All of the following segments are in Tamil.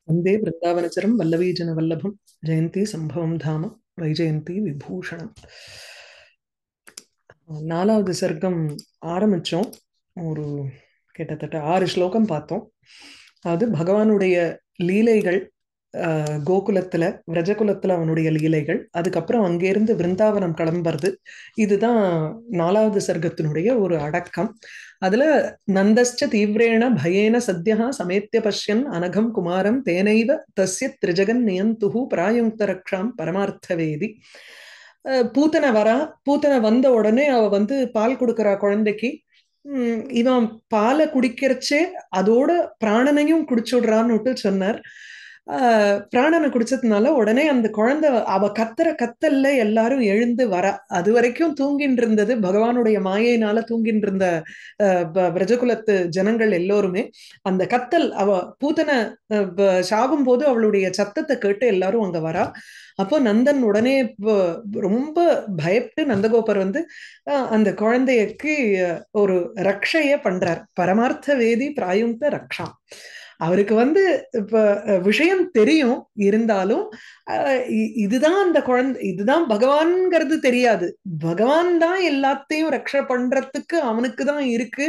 वन्दे वृन्दावनचरं वल्लवीजनवल्लभं जयन्ती सम्भवं धाम வைஜெயந்தி விபூஷணம். நாலாவது சர்க்கம் ஆரம்பிச்சோம். ஒரு கிட்டத்தட்ட 6 ஸ்லோகம் பார்த்தோம். அது பகவானுடைய லீலைகள், கோகுலத்துல விரஜகுலத்துல அவனுடைய லீலைகள், அதுக்கப்புறம் அங்கேருந்து விருந்தாவனம் கிளம்புறது. இதுதான் நாலாவது சர்க்கத்தினுடைய ஒரு அடக்கம். அதுல நந்தஸ்ச தீவிரேண பயேன சத்யா சமேத்ய பஷ்யன் அனகம் குமாரம் தேனைவ தஸ்ய திரிஜகன் நியந்துஹு பிராயுக்த ரக்ஷாம் பரமார்த்தவேதி. பூத்தனை வரா. பூத்தனை வந்த உடனே அவ வந்து பால் கொடுக்கறா குழந்தைக்கு. இவன் பாலை குடிக்கிறச்சே அதோட பிராணனையும் குடிச்சுடுறான்னு சொன்னார். பிராணனை குடிச்சதுனால உடனே அந்த குழந்தை அவ கத்துற கத்தல்ல எல்லாரும் எழுந்து வர. அது வரைக்கும் தூங்கின்னு இருந்தது, பகவானுடைய மாயையினால தூங்கின்னு இருந்த பிரஜகுலத்து ஜனங்கள் எல்லோருமே அந்த கத்தல், அவ பூத்தனை சாகும் போது அவளுடைய சத்தத்தை கேட்டு எல்லாரும் அங்க வரா. அப்போ நந்தன் உடனே ரொம்ப பயப்பட்டு நந்தகோபர் வந்து அந்த குழந்தைக்கு ஒரு ரக்ஷைய பண்றார். பரமார்த்த வேதி பிராயுக்த ரக்ஷா. அவருக்கு வந்து இப்ப விஷயம் தெரியும், இருந்தாலும் இதுதான் அந்த குழந்தை, இதுதான் பகவான்ங்கிறது தெரியாது. பகவான் தான் எல்லாத்தையும் ரக்ஷ பண்றதுக்கு அவனுக்கு தான் இருக்கு.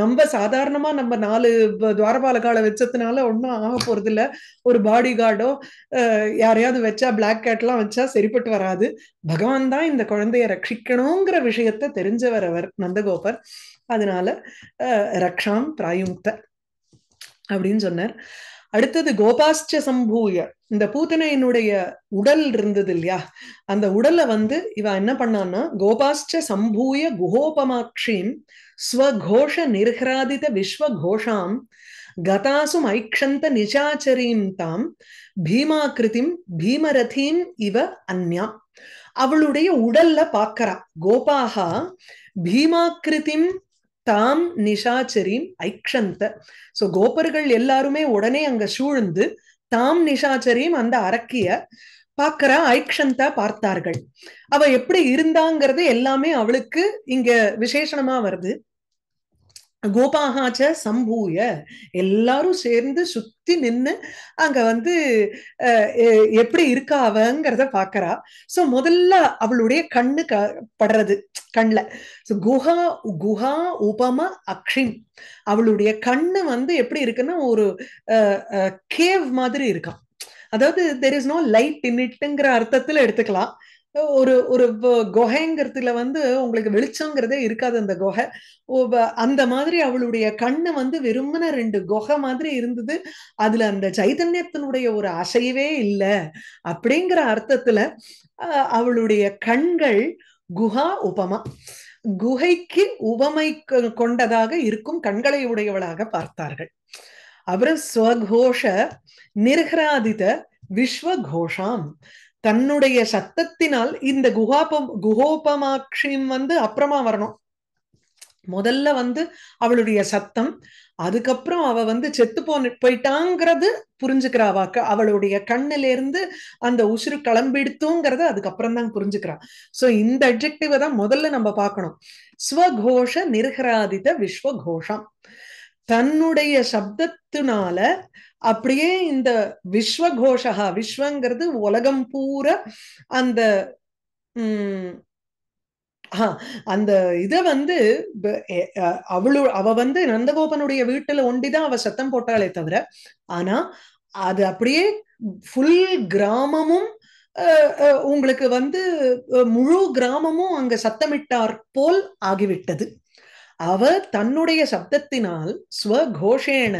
நம்ம சாதாரணமா நம்ம 4 துவாரபாலகால வச்சதுனால ஒன்னும் ஆக போறது இல்ல. ஒரு பாடி கார்டோ யாரையாவது வச்சா, பிளாக் கேட்லாம் வச்சா சரிப்பட்டு வராது. பகவான் தான் இந்த குழந்தைய ரட்சிக்கணுங்கிற விஷயத்த தெரிஞ்சவர் அவர் நந்தகோபர். அதனால ரக்ஷாம் பிராயுக்த அப்படின்னு சொன்னார். அடுத்தது கோபாஸ்ச சம்பூய, இந்த பூத்தனையினுடைய உடல் இருந்தது இல்லையா, அந்த உடலை வந்து இவ என்ன பண்ணான்னா கோபாஸ்ச சம்பூய குஹோபமாக்ஷீம் ஸ்வகோஷ நிர்ஹ்ராதித விஸ்வகோஷாம் கதாசு ஐக்ஷந்த நிசாச்சரீம் தாம் பீமாக்கிருதிம் பீமரதீம் இவ அந்யா. அவளுடைய உடல்ல பாக்கறா. கோபாகா பீமாக்கிருதிம் தாம் நிஷாச்சரீம் ஐக்ஷந்த. சோ கோபர்கள் எல்லாருமே உடனே அங்க சூழ்ந்து தாம் நிஷாச்சரீம் அந்த அரக்கிய பாக்கறா. ஐக்ஷந்த பார்த்தார்கள். அவ எப்படி இருந்தாங்கிறது எல்லாமே அவளுக்கு இங்க விசேஷணமா வருது. கோபாகாச்ச சம்பூய, எல்லாரும் சேர்ந்து சுத்தி நின்னு அங்க வந்து எப்படி இருக்கா அவங்கிறத பாக்குறா. சோ முதல்ல அவளுடைய கண்ணு படுறது கண்ல. குஹா குஹா உபம அக்ஷிம், அவளுடைய கண்ணு வந்து எப்படி இருக்குன்னா ஒரு கேவ் மாதிரி இருக்கான். அதாவது there is no light in இட்ங்கிற அர்த்தத்துல எடுத்துக்கலாம். ஒரு ஒரு குகைங்கிறதுல வந்து உங்களுக்கு வெளிச்சங்கிறதே இருக்காது அந்த குகை. அந்த மாதிரி அவளுடைய கண்ணு வந்து வெறுமன 2 குகை மாதிரி இருந்தது. அதுல அந்த சைதன்யத்தினுடைய ஒரு அசைவே இல்லை அப்படிங்கிற அர்த்தத்துல அவளுடைய கண்கள் குஹா உபமா, குகைக்கு உவமை கொண்டதாக இருக்கும் கண்களை உடையவளாக பார்த்தார்கள். அப்புறம் ஸ்வகோஷ நிர்ஹ்ராதித விஸ்வகோஷாம், தன்னுடைய சத்தத்தினால் இந்த குஹோபமாக்ஷிம் வந்து அப்புறமா வரணும். முதல்ல வந்து அவளுடைய சத்தம், அதுக்கப்புறம் அவ வந்து செத்து போயிட்டாங்கிறது புரிஞ்சுக்கிறா. வாக்க அவளுடைய கண்ணில இருந்து அந்த உசுறு கிளம்பிடுத்துங்கிறத அதுக்கப்புறம் தான் புரிஞ்சுக்கிறா. சோ இந்த அட்ஜெக்டிவ தான் முதல்ல நம்ம பார்க்கணும். ஸ்வகோஷ நிர்ஹராதித விஸ்வகோஷம், தன்னுடைய சப்தத்தினால அப்படியே இந்த விஸ்வகோஷா, விஸ்வங்கிறது உலகம் பூரா அந்த அந்த இத வந்து அவ வந்து நந்தகோபனுடைய வீட்டுல ஒண்டிதான் அவ சத்தம் போட்டாலே தவிர, ஆனா அது அப்படியே ஃபுல் கிராமமும் உங்களுக்கு வந்து முழு கிராமமும் அங்க சத்தமிட்டார் போல் ஆகிவிட்டது. அவ தன்னுடைய சப்தத்தினால் ஸ்வகோஷேன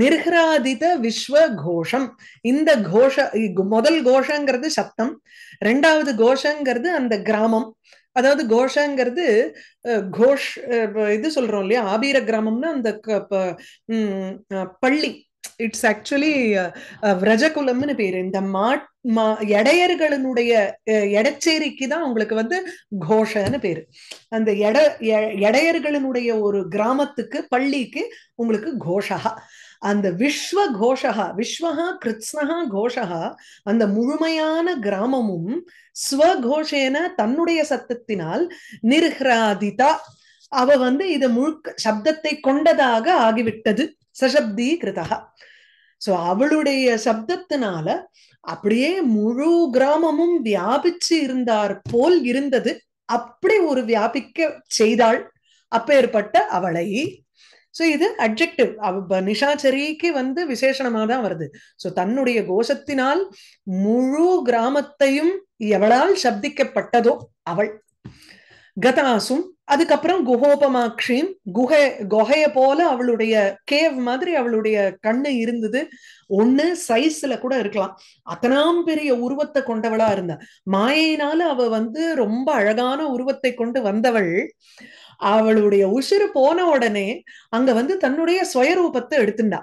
நிர்ஹ்ராதித விஸ்வகோஷம், இந்த கோஷ முதல் கோஷங்கிறது சப்தம், 2வது கோஷங்கிறது அந்த கிராமம். அதாவது கோஷங்கிறது கோஷ், இது சொல்றோம் இல்லையா, ஆபீர கிராமம்னா அந்த பள்ளி. இட்ஸ் ஆக்சுவலி விரஜகுலம்னு பேரு. இந்த எடையர்களினுடைய எடச்சேரிக்கு தான் உங்களுக்கு வந்து கோஷன்னு பேரு. அந்த எடையர்களினுடைய ஒரு கிராமத்துக்கு பள்ளிக்கு உங்களுக்கு கோஷா. அந்த விஸ்வ கோஷா, விஸ்வஹா கிருத்ஸ்னஹா கோஷா, அந்த முழுமையான கிராமமும் ஸ்வகோஷேன தன்னுடைய சத்தத்தினால் நிர்ஹ்ராதிதா, அவ வந்து இது முழுக்க சப்தத்தை கொண்டதாக ஆகிவிட்டது. சசப்தி கிருதா. சோ அவளுடைய சப்தத்தினால அப்படியே முழு கிராமமும் வியாபிச்சு இருந்தார் போல் இருந்தது. அப்படி ஒரு வியாபிக்க செய்தாள் அப்பேற்பட்ட அவளை. சோ இது அட்ஜெக்டிவ். நிஷாச்சரிக்கு விசேஷணமா தான் வருது. சோ தன்னுடைய கோஷத்தினால் முழு கிராமத்தையும் எவளால் சப்திக்கப்பட்டதோ அவள். கதாசும், அதுக்கப்புறம் குஹோபமாக்ஷியும், குகைய போல அவளுடைய கேவ் மாதிரி அவளுடைய கண்ணு இருந்தது. ஒண்ணு சைஸ்ல கூட இருக்கலாம், அத்தனாம் பெரிய உருவத்தை கொண்டவளா இருந்தா. மாயினால அவ ரொம்ப அழகான உருவத்தை கொண்டு வந்தவள். அவளுடைய உசிறு போன உடனே அங்க தன்னுடைய சுயரூபத்தை எடுத்துண்டா.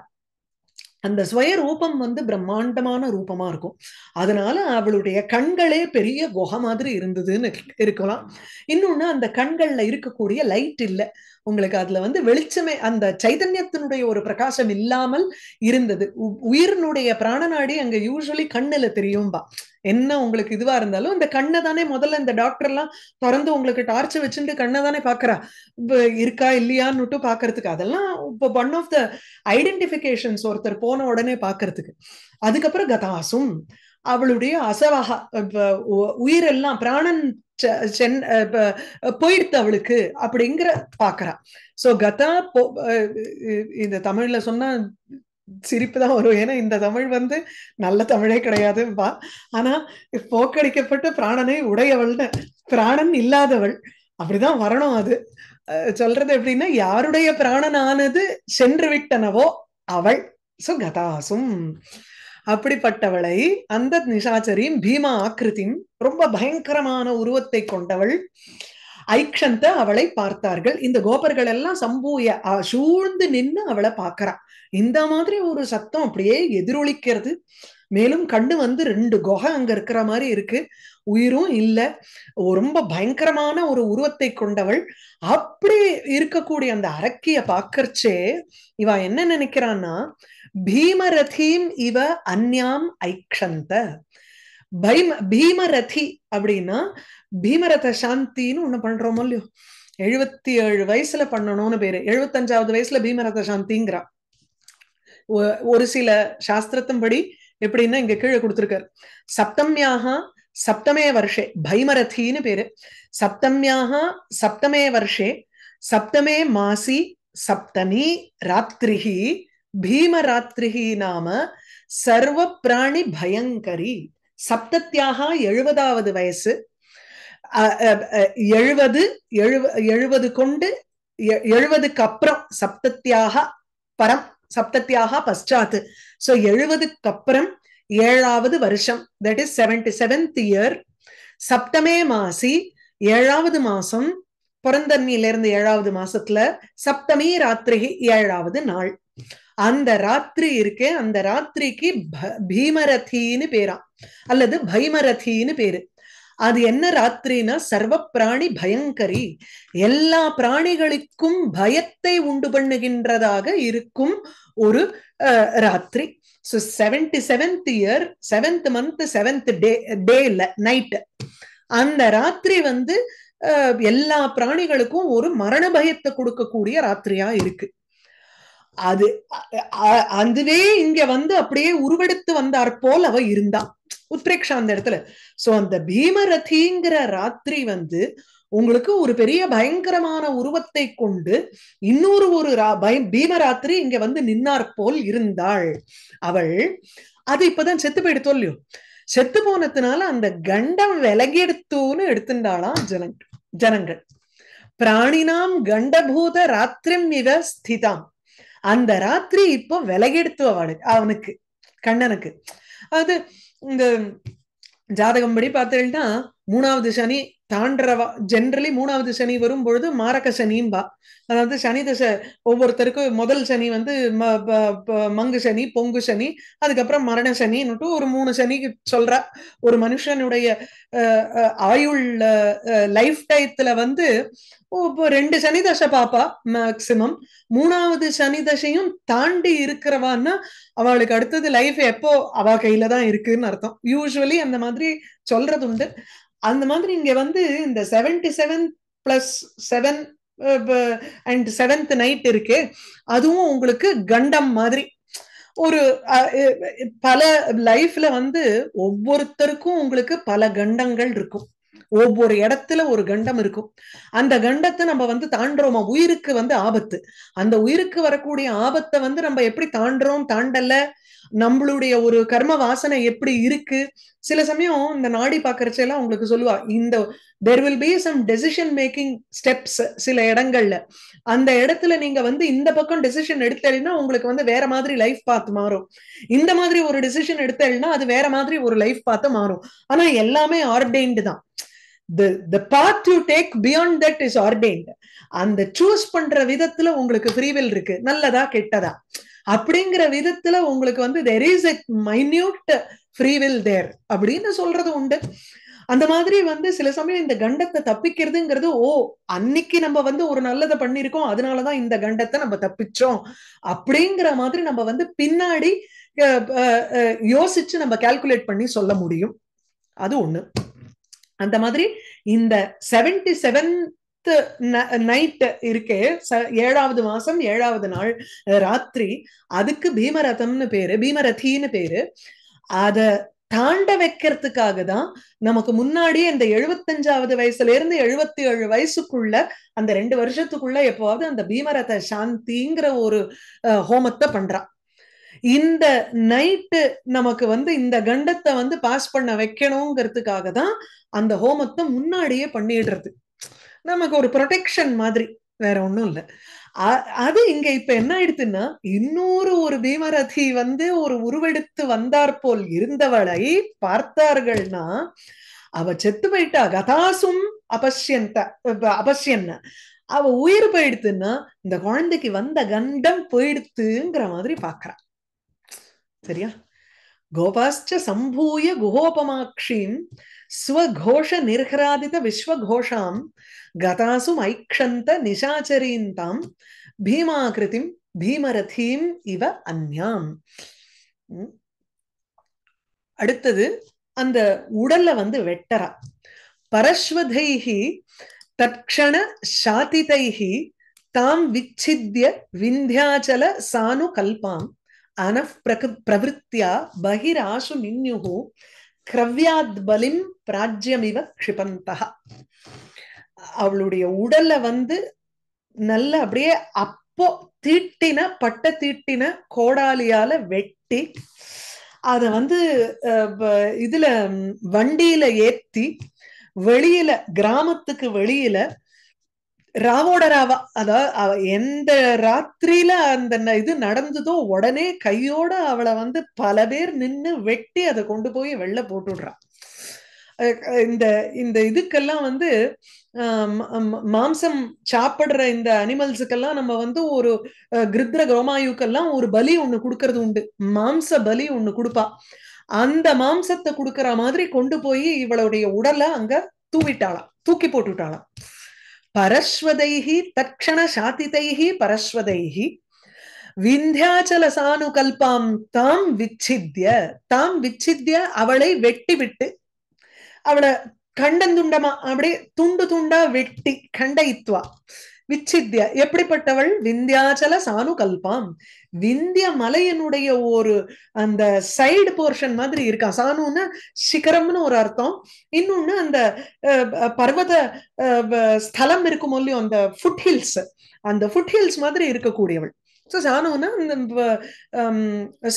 அந்த ஸ்வய ரூபம் பிரம்மாண்டமான ரூபமா இருக்கும். அதனால அவளுடைய கண்களே பெரிய குகை மாதிரி இருந்ததுன்னு இருக்கலாம். இன்னொன்னு, அந்த கண்கள்ல இருக்கக்கூடிய லைட் இல்ல உங்களுக்கு, அதுல வெளிச்சமே அந்த சைதன்யத்தினுடைய ஒரு பிரகாசம் இல்லாமல் இருந்தது. உயிரினுடைய பிராணநாடி அங்க யூஸ்வலி கண்ணுல தெரியும்பா. என்ன உங்களுக்கு இதுவா இருந்தாலும் இந்த கண்ணை தானே முதல்ல இந்த டாக்டர் எல்லாம் திறந்து உங்களுக்கு டார்ச் வச்சுட்டு கண்ணை தானே பாக்குறா, இருக்கா இல்லையான்னு பாக்குறதுக்கு. அதெல்லாம் இப்போ ஒன் ஆஃப் த ஐடென்டிபிகேஷன்ஸ் ஒருத்தர் போன உடனே பாக்குறதுக்கு. அதுக்கப்புறம் கதாசும், அவளுடைய அசவகா உயிரெல்லாம் பிராணன் போயிடுத்து அவளுக்கு அப்படிங்கிற பாக்குறா. சோ கதா இந்த தமிழ்ல சொன்னா சிரிப்பு தான் வரும், ஏன்னா இந்த தமிழ் நல்ல தமிழே கிடையாதுப்பா. ஆனா போக்கடிக்கப்பட்ட பிராணனை உடையவள்னு, பிராணன் இல்லாதவள் அப்படிதான் வரணும். அது சொல்றது எப்படின்னா, யாருடைய பிராணனானது சென்று விட்டனவோ அவள். சோ கதாசும், அப்படிப்பட்டவளை அந்த நிஷாச்சரியும் பீமா ஆக்கிருத்தியும், ரொம்ப பயங்கரமான உருவத்தை கொண்டவள். ஐக்ஷந்த, அவளை பார்த்தார்கள். இந்த கோபர்கள் எல்லாம் சம்பூய சூழ்ந்து நின்று அவளை பார்க்கறா. இந்த மாதிரி ஒரு சத்தம் அப்படியே எதிரொலிக்கிறது. மேலும் கண்ணு 2 குகை அங்க இருக்கிற மாதிரி இருக்கு, உயிரும் இல்ல, ரொம்ப பயங்கரமான ஒரு உருவத்தை கொண்டவள். அப்படி இருக்கக்கூடிய அந்த அரக்கிய பாக்கறச்சே இவ என்ன நினைக்கிறான்னா, பீமரதீம் இவ அந்யாம் ஐக்ஷந்த. பீமரதி அப்படின்னா பீமரத சாந்தின்னு ஒண்ணு பண்றோமோ இல்லையோ, 77 வயசுல பண்ணணும்னு பேரு, 75வது வயசுல பீமரத சாந்திங்கிறா. ஒரு சில சாஸ்திரத்தின்படி எப்படின்னா இங்க கீழே கொடுத்திருக்காரு, சப்தம்யாக சப்தமே வருஷே பைமரதின்னு பேரு, சப்தம்யாக சப்தமே வருஷே சப்தமே மாசி சப்தமி ராத்திரிஹி பீமராத்திரிஹி நாம சர்வ பிராணி பயங்கரி. சப்தத்தியாக 70வது வயசு, 70 கொண்டு 70க்கு அப்புறம் சப்தத்தியாக பரம் சப்தத்தியாக பశ్చాத். சோ 70க்கு அப்புறம் 7வது வருஷம், தட் இஸ் 77th இயர். சப்தமே மாசி, 7வது மாசம், பிறந்தன்னில இருந்து 7வது மாசத்துல சப்தமி ராத்திரி 7வது நாள். அந்த ராத்திரி இருக்கே, அந்த ராத்திரிக்கு பீமரதின்னு பேரா அல்லது பைமரதின்னு பேரு. அது என்ன ராத்திரினா சர்வ பிராணி பயங்கரி, எல்லா பிராணிகளுக்கும் பயத்தை உண்டு பண்ணுகின்றதாக இருக்கும் ஒரு ராத்திரி. So 77th year 7th month 7th day இல்ல நைட். அந்த ராத்திரி எல்லா பிராணிகளுக்கும் ஒரு மரண பயத்தை கொடுக்கக்கூடிய ராத்திரியா இருக்கு. அது அதுவே இங்க அப்படியே உருவெடுத்து வந்தார் போல் அவ இருந்தா உத்ரேக்ஷா அந்த இடத்துல. சோ அந்த பீமரதிங்கிற ராத்திரி உங்களுக்கு ஒரு பெரிய பயங்கரமான உருவத்தை கொண்டு இன்னொரு ஒரு பீமராத்திரி இங்க நின்னார் போல் இருந்தாள் அவள். அது இப்பதான் செத்து போயிடுத்தோ இல்லையோ, செத்து போனதுனால அந்த கண்டம் விலகெடுத்துன்னு எடுத்துட்டாளாம் ஜனங்கள். பிராணினாம் கண்டபூத ராத்திரம் இவ ஸ்திதாம். அந்த ராத்திரி இப்போ விலகெடுத்து அவனுக்கு கண்ணனுக்கு. அது இந்த ஜாதகம் படி பார்த்தீங்கன்னா 3வது சனி தாண்டறவா, ஜென்ரலி 3வது சனி வரும் பொழுது மாரக சனிம்பா. அதாவது சனி தசை ஒவ்வொருத்தருக்கும் முதல் சனி மங்கு சனி, பொங்கு சனி, அதுக்கப்புறம் மரண சனின்னுட்டு ஒரு 3 சனிக்கு சொல்ற. ஒரு மனுஷனுடைய ஆயுள் லைஃப் டயத்துல 2 சனி தசை பாப்பா மேக்சிமம். 3வது சனி தசையும் தாண்டி இருக்கிறவான்னா அவளுக்கு அடுத்தது லைஃப் எப்போ அவ கையில தான் இருக்குன்னு அர்த்தம். யூஸ்வலி அந்த மாதிரி சொல்றது உண்டு. அந்த மாதிரி இங்க இந்த 77 பிளஸ் 7 அண்ட் 7th நைட் இருக்கு, அதுவும் உங்களுக்கு கண்டம் மாதிரி ஒரு பல லைஃப்ல வந்து ஒவ்வொருத்தருக்கும் உங்களுக்கு பல கண்டங்கள் இருக்கும். ஒவ்வொரு இடத்துல ஒரு கண்டம் இருக்கும். அந்த கண்டத்தை நம்ம வந்து தாண்டுறோமா, உயிருக்கு வந்து ஆபத்து. அந்த உயிருக்கு வரக்கூடிய ஆபத்தை வந்து நம்ம எப்படி தாண்டுறோம் தாண்டல, நம்மளுடைய ஒரு கர்ம வாசனை எப்படி இருக்கு. சில சமயம் இந்த நாடி பாக்குறச்செல்லாம் உங்களுக்கு சொல்லுவா, இந்த there will be some decision making steps சில இடங்கள்ல. அந்த இடத்துல நீங்க வந்து இந்த பக்கம் டெசிஷன் எடுத்தீங்கன்னா உங்களுக்கு வந்து வேற மாதிரி லைஃப் பாத் மாறும். இந்த மாதிரி ஒரு டெசிஷன் எடுத்தீங்கன்னா அது வேற மாதிரி ஒரு லைஃப் பாத்து மாறும். ஆனா எல்லாமே ஆர்டெயின்டு தான். the path you take beyond that is ordained. அந்த சூஸ் பண்ற விதத்துல உங்களுக்கு ஃப்ரீ வில் இருக்கு, நல்லதா கெட்டதா அப்படிங்கிற விதத்துல உங்களுக்கு வந்து there is a minute free will there அப்படின்னு சொல்றது உண்டு. அந்த மாதிரி வந்து சில சமயம் இந்த கண்டத்தை தப்பிக்கிறதுங்கிறது, ஓ அன்னைக்கு நம்ம வந்து ஒரு நல்லதை பண்ணிருக்கோம் அதனாலதான் இந்த கண்டத்தை நம்ம தப்பிச்சோம் அப்படிங்கிற மாதிரி நம்ம வந்து பின்னாடி யோசிச்சு நம்ம கால்குலேட் பண்ணி சொல்ல முடியும். அது ஒண்ணு. அந்த மாதிரி இந்த 77th நைட் இருக்கே, 7வது மாசம் 7வது நாள் ராத்திரி, அதுக்கு பீமரதம்னு பேரு, பீமரதின்னு பேரு. அத தாண்ட வைக்கிறதுக்காக தான் நமக்கு முன்னாடியே இந்த 75வது வயசுல இருந்து 77 வயசுக்குள்ள அந்த 2 வருஷத்துக்குள்ள எப்பவாவது அந்த பீமரத சாந்திங்கிற ஒரு ஹோமத்தை பண்றா. இந்த நைட்டு நமக்கு வந்து இந்த கண்டத்தை வந்து பாஸ் பண்ண வைக்கணுங்கிறதுக்காக தான் அந்த ஹோமத்தை முன்னாடியே பண்ணிடுறது. நமக்கு ஒரு ப்ரொடெக்ஷன் மாதிரி, வேற ஒண்ணும் இல்லை. அது இங்க இப்ப என்ன ஆயிடுச்சுன்னா, இன்னொரு ஒரு பீமரதி வந்து ஒரு உருவெடுத்து வந்தார் போல் இருந்தவளை பார்த்தார்கள்னா, அவ செத்து போயிட்டா. கதாசும் அபஷ்யன்ன, அவ உயிர் போயிடுத்துன்னா இந்த குழந்தைக்கு வந்த கண்டம் போயிடுத்துங்கிற மாதிரி பாக்குறான். சரியா? கோபாஸ்ச சம்பூய குஹோபமாக்ஷீம் ஸ்வகோஷ நிர்ஹராதித விஸ்வகோஷாம் கதாசும் ஐக்ஷந்த நிசாச்சரீந்தாம் பீமாகிருதிம் பீமரதீம் இவ அன்யாம். அடுத்தது அந்த உடல்ல வந்து வெட்டரா. பரஸ்வதைஹி தட்சண சாதிதைஹி தாம் விச்சித்ய விந்தியாச்சல சானு கல்பாம் அனஃப் பிரவிருத்தியா பகிராசு நின்யுஹு கிரவ்யாத் பலிம் பிராஜ்யமிவ க்ஷிபந்தஹ. அவளுடைய உடல்ல வந்து நல்ல அப்படியே அப்போ தீட்டின பட்ட தீட்டின கோடாலியால வெட்டி அத வந்து இதுல வண்டியில ஏத்தி வெளியில கிராமத்துக்கு வெளியில ராவோட ராவா, அதாவது எந்த ராத்திரியில அந்த இது நடந்ததோ உடனே கையோட அவளை வந்து பல பேர் நின்னு வெட்டி அதை கொண்டு போய் வெளில போட்டுடுறான். இந்த இந்த இதுக்கெல்லாம் வந்து மாம்சம் சாப்பிடுற இந்த அனிமல்ஸுக்கெல்லாம் நம்ம வந்து ஒரு கிருத்ர கோமாயுக்கெல்லாம் ஒரு பலி ஒண்ணு கொடுக்கறது உண்டு, மாம்ச பலி ஒண்ணு கொடுப்பா. அந்த மாம்சத்தை கொடுக்கற மாதிரி கொண்டு போய் இவளுடைய உடலை அங்க தூவிட்டாளாம், தூக்கி போட்டுட்டாளாம். பரஸ்வதைஹி தட்சண சாதிதைஹி பரஸ்வதைஹி விந்தியாச்சல சானு கல்பாம் தாம் விச்சித்ய அவளை வெட்டி விட்டு, அவளை கண்டந்துண்டமா அப்படியே துண்டு துண்டா வெட்டி, கண்டயித்வா விச்சித்ய. எப்படிப்பட்டவள்? விந்தியாச்சல சானு கல்பாம், விந்திய மலையனுடைய ஒரு அந்த சைடு போர்ஷன் மாதிரி இருக்கா. சானுன்னு சிகரம்னு ஒரு அர்த்தம், இன்னொன்னு அந்த பர்வத ஸ்தலம் இருக்கும் இல்லையோ, அந்த ஃபுட் ஹில்ஸ், அந்த ஃபுட் ஹில்ஸ் மாதிரி இருக்கக்கூடியவள். So சானுன்னா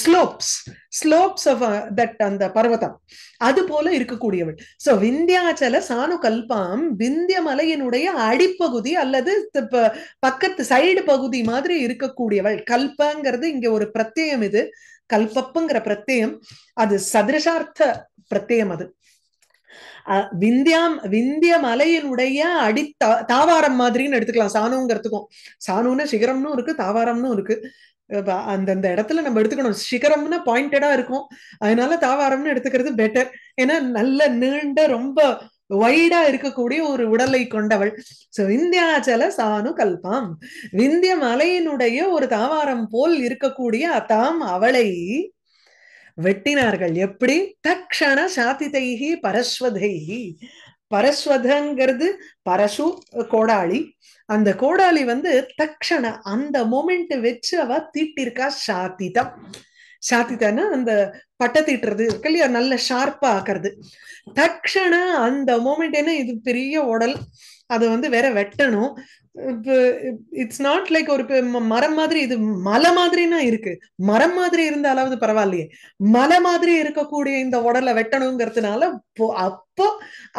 ஸ்லோப்ஸ் ஆஃப் தட், அந்த பர்வதம் அது போல இருக்கக்கூடியவள். சோ விந்தியாச்சல சானு கல்பாம், விந்திய மலையினுடைய அடிப்பகுதி அல்லது பக்கத்து சைடு பகுதி மாதிரி இருக்கக்கூடியவள். கல்பங்கிறது இங்க ஒரு பிரத்யம், இது கல்பப்புங்கிற பிரத்யம், அது சதிருஷார்த்த பிரத்யம். அது விந்திய மலையினுடைய அடி தாவாரம் மாதிரின்னு எடுத்துக்கலாம் சாணுங்கிறதுக்கும். சாணுன்னு சிகரம்னு இருக்கு, தாவாரம்னு இருக்கு. அந்தந்த இடத்துல நம்ம எடுத்துக்கணும். சிகரம்னா பாயிண்டடா இருக்கும், அதனால தாவாரம்னு எடுத்துக்கிறது பெட்டர். ஏன்னா நல்ல நீண்ட ரொம்ப வைடா இருக்கக்கூடிய ஒரு உடலை கொண்டவள். சோ விந்தியாச்சல சானு கல்பாம், விந்திய மலையினுடைய ஒரு தாவாரம் போல் இருக்கக்கூடிய தாம் அவளை வெட்டினார்கள். எப்படி? தக்ஷண சாதிதைஹி பரஸ்வதைஹி. பரஸ்வதங்கிறது பரசு கோடாளி, அந்த கோடாளி வந்து தக்ஷண அந்த மொமெண்ட் வச்சு அவ தீட்டிருக்கா. சாதிதம், சாத்தித்தானா அந்த பட்டை தீட்டுறது இருக்கு இல்லையா, நல்ல ஷார்ப்பா ஆக்குறது. தக்ஷண அந்த மோமெண்ட், என்ன இது பெரிய உடல், அதை வந்து வேற வெட்டணும். இட்ஸ் நாட் லைக் ஒரு மரம் மாதிரி, இது மலை மாதிரினா இருக்கு. மரம் மாதிரி இருந்தாலாவது பரவாயில்லையே, மலை மாதிரி இருக்கக்கூடிய இந்த உடலை வெட்டணுங்கிறதுனால அப்போ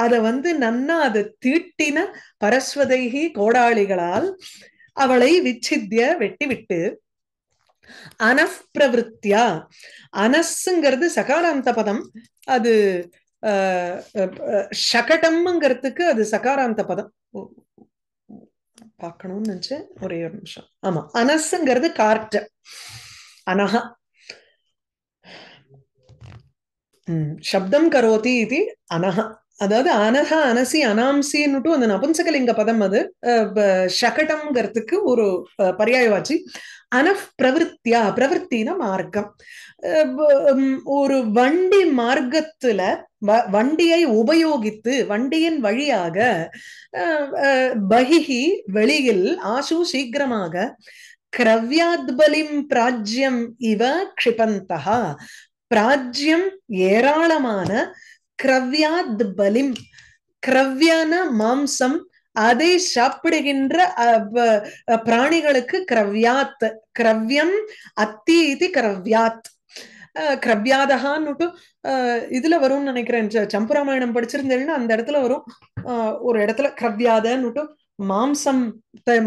அத வந்து நன்னா அதை தீட்டின பரஸ்வதைகி கோடாளிகளால் அவளை விச்சித்ய வெட்டி விட்டு, அனஃப் பிரவருத்தியா, அனஸ்ங்கிறது சகாராந்த பதம், அது ஷகடம்ங்கிறதுக்கு அது சகாராந்த பதம். பார்க்கணும்னு நினைச்சேன், ஒரே ஒரு நிமிஷம். ஆமா, அனஸ்ங்கிறது காற்று, அனஹா சப்தம் கரோதி இது அனஹா. அதாவது அனஹா அனசி அனாம்சின்னுட்டு அந்த நபும்சகலிங்க பதம், அது ஷகடம்ங்கிறதுக்கு ஒரு பர்யாயவாச்சி. அனஃப் பிரவருத்தியா, பிரவருத்தின மார்க்கம், ஒரு வண்டி மார்க்கத்துல வண்டியை உபயோகித்து, வண்டியின் வழியாக, பகிஹி வெளியில், ஆசு சீக்கிரமாக, கிரவ்யாத்பலிம் பிராஜ்யம் இவ க்ஷிபந்தஹா, பிராஜ்யம் ஏராளமான, கிரவ்யாத் பலிம், கிரவ்யான மாம்சம், அதை சாப்பிடுகின்ற பிராணிகளுக்கு கிரவ்யாத், கிரவ்யம் அத்தி இது கிரவ்யாத், கிரவ்யாதகான்னு இதுல வரும்னு நினைக்கிறேன். சம்புராமாயணம் படிச்சிருந்தேன்னா அந்த இடத்துல வரும், ஒரு இடத்துல கிரவ்யாதன்னுட்டு மாம்சம்,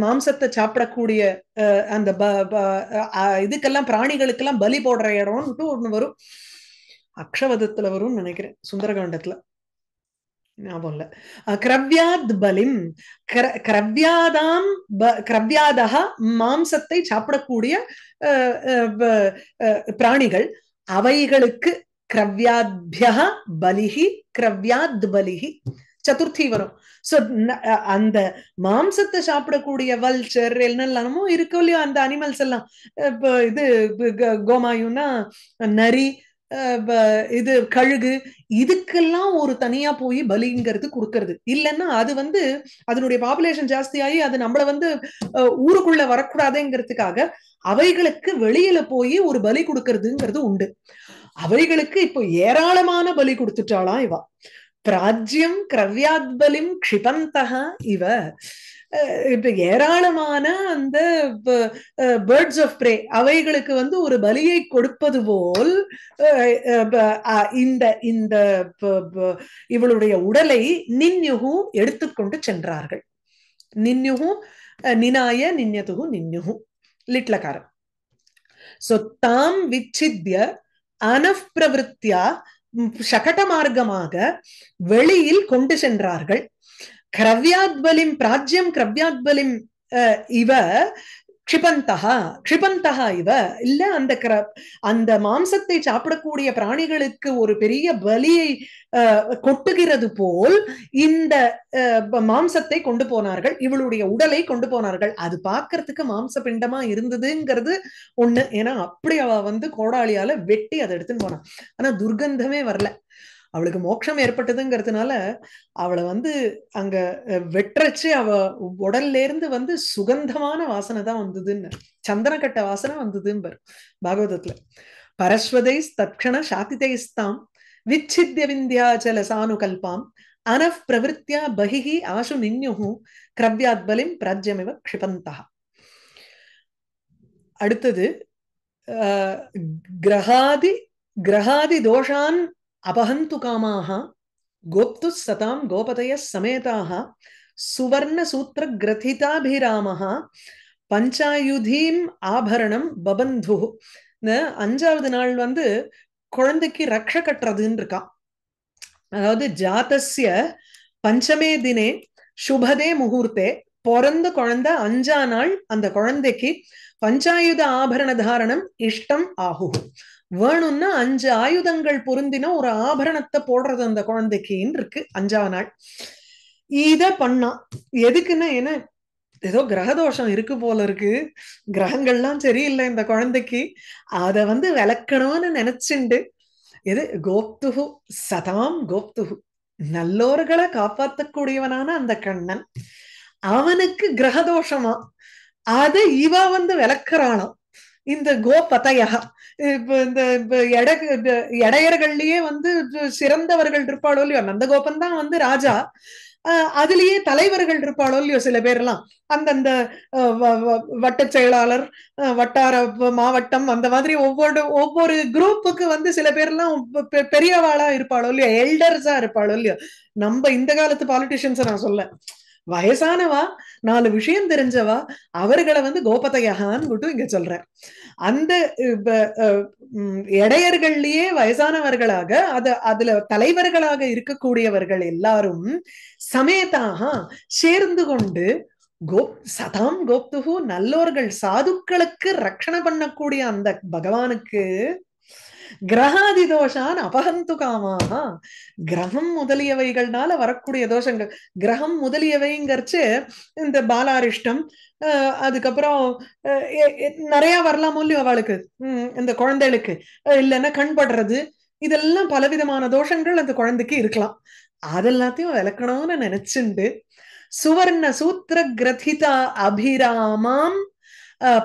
மாம்சத்தை சாப்பிடக்கூடிய அந்த இதுக்கெல்லாம் பிராணிகளுக்கெல்லாம் பலி போடுற இடம்னு ஒண்ணு வரும். அக்ஷவதத்துல வரும்னு நினைக்கிறேன், சுந்தரகாண்டத்துல ஞாபகம் இல்ல. கிரவ்யாத் பலிம், கிரவ்யாதாம், கிரவ்யாதா மாம்சத்தை சாப்பிடக்கூடிய பிராணிகள், அவைகளுக்கு கிரவ்யாத்யா பலிஹி, கிரவ்யாத் பலிஹி சதுர்த்தி வரும். சோ அந்த மாம்சத்தை சாப்பிடக்கூடிய வல்ச்சர் என்னெல்லாமோ இருக்கும் இல்லையோ, அந்த அனிமல்ஸ் எல்லாம், இப்போ இது கோமாயுன்னா நரி, இது கழுகு, இதுக்கெல்லாம் ஒரு தனியா போய் பலிங்கிறது கொடுக்கறது இல்லைன்னா, அது வந்து அதனுடைய பாப்புலேஷன் ஜாஸ்தியாகி அது நம்மள வந்து ஊருக்குள்ள வரக்கூடாதுங்கிறதுக்காக அவைகளுக்கு வெளியில போய் ஒரு பலி கொடுக்கறதுங்கிறது உண்டு. அவைகளுக்கு இப்போ ஏராளமான பலி கொடுத்துட்டாளாம் இவ. பிராஜ்யம் கிரவ்யாத்பலிம் க்ஷிபந்தஹ இவ, இப்ப ஏராளமான அந்த பேர்ட்ஸ் ஆஃப் பிரே அவைகளுக்கு வந்து ஒரு பலியை கொடுப்பது போல் இந்த இந்த இவளுடைய உடலை நின்யுகு எடுத்துக்கொண்டு சென்றார்கள். நின்யுகு நினாய நின்யதுகு நின்யுகு லிட்லகாரம். சோ தாம் விச்சித்ய அனஃப் பிரவருத்தியா சகட மார்க்கமாக வெளியில் கொண்டு சென்றார்கள். கிரவ்யாத்பலிம் பிராஜ்யம் கிரவ்யாத்பலிம் இவ க்ஷிபந்தஹா, க்ஷிபந்தஹா இவ, இல்ல அந்த அந்த மாம்சத்தை சாப்பிடக்கூடிய பிராணிகளுக்கு ஒரு பெரிய பலியை கொட்டுகிறது போல் இந்த மாம்சத்தை கொண்டு போனார்கள், இவளுடைய உடலை கொண்டு போனார்கள். அது பார்க்கறதுக்கு மாம்ச பிண்டமா இருந்ததுங்கிறது ஒண்ணு, ஏன்னா அப்படி அவ வந்து கோடாளியால வெட்டி அதை எடுத்துன்னு போனான். ஆனா துர்கந்தமே வரல, அவளுக்கு மோட்சம் ஏற்பட்டதுங்கிறதுனால அவளை வந்து அங்க வெற்றச்சு அவ உடல்ல இருந்து வந்து சுகந்தமான வாசனை தான் வந்ததுன்னு, சந்தனக்கட்ட வாசனை வந்ததுன்னு பாகவதத்துல. பரஸ்வதை தட்சண சாத்திதைஸ்தாம் விச்சித்ய விந்தியாச்சல சானுகல்பாம் அனஃப் பிரவருத்தியா பகிஹி ஆசு நின்யுஹு கிரவ்யாத்பலிம் பிராஜ்யமிவ க்ஷிபந்தஹ. அடுத்தது கிரகாதி கிரகாதி தோஷான் அபஹந்து காமாக கோப்து சதாம் கோபதய சமேதாக சுவர்ண சூத்திர கிரதிதாபிராமஹ பஞ்சாயுதீம் ஆபரணம் பபந்து. அஞ்சாவது நாள் வந்து குழந்தைக்கு ரக்ஷ கட்டுறதுன்னு இருக்கான். அதாவது ஜாதஸ்ய பஞ்சமே தினே சுபதே முகூர்த்தே, பிறந்த குழந்தை 5ஆம் நாள் அந்த குழந்தைக்கு பஞ்சாயுத ஆபரண தாரணம் இஷ்டம் ஆகு, வேணும்னா 5 ஆயுதங்கள் பொருந்தின ஒரு ஆபரணத்தை போடுறது அந்த குழந்தைக்குன்னு இருக்கு 5ஆம் நாள். இத பண்ணா எதுக்குன்னா, ஏன்னா ஏதோ கிரகதோஷம் இருக்கு போல இருக்கு, கிரகங்கள்லாம் சரியில்லை இந்த குழந்தைக்கு, அத வந்து விளக்கணும்னு நினைச்சுண்டு, எது கோப்துகு சதாம் கோப்துகு, நல்லோர்களை காப்பாற்றக்கூடியவனான அந்த கண்ணன், அவனுக்கு கிரகதோஷமா அதை இவ வந்து விளக்குறாளாம். இந்த கோபதையா, இப்ப இந்த இடையர்கள்லயே வந்து சிறந்தவர்கள் இருப்பாளோ இல்லையோ, நந்தகோபன் தான் வந்து ராஜா. அதுலயே தலைவர்கள் இருப்பாளோ இல்லையோ சில பேர்லாம், அந்தந்த வட்ட செயலாளர், வட்டார மாவட்டம், அந்த மாதிரி ஒவ்வொரு ஒவ்வொரு குரூப்புக்கு வந்து சில பேர்லாம் பெரியவாளா இருப்பாளோ இல்லையோ, எல்டர்ஸா இருப்பாளோ இல்லையோ. நம்ம இந்த காலத்து பாலிட்டிஷியன்ஸை நான் சொல்ல, வயசானவா, 4 விஷயம் தெரிஞ்சவா, அவர்களை வந்து கோபதையான்னு இங்க சொல்ற. அந்த இடையர்கள்லயே வயசானவர்களாக அதுல தலைவர்களாக இருக்கக்கூடியவர்கள் எல்லாரும் சமேதாக சேர்ந்து கொண்டு சதாம் கோப்துகு, நல்லோர்கள் சாதுக்களுக்கு ரட்சணை பண்ணக்கூடிய அந்த பகவானுக்கு கிரகாதி தோஷான் அபகந்து காமாக, கிரகம் முதலியவைகள்னால வரக்கூடிய தோஷங்கள், கிரகம் முதலியவைங்கிறச்சு இந்த பாலாரிஷ்டம், அதுக்கப்புறம் நிறைய வரலாம் இல்லையோ அவளுக்கு, இந்த குழந்தைகளுக்கு இல்லைன்னா கண்படுறது, இதெல்லாம் பலவிதமான தோஷங்கள் அந்த குழந்தைக்கு இருக்கலாம். அதெல்லாத்தையும் விளக்கணும்னு நினைச்சுண்டு சுவர்ண சூத்திர கிரதிதா அபிராமாம்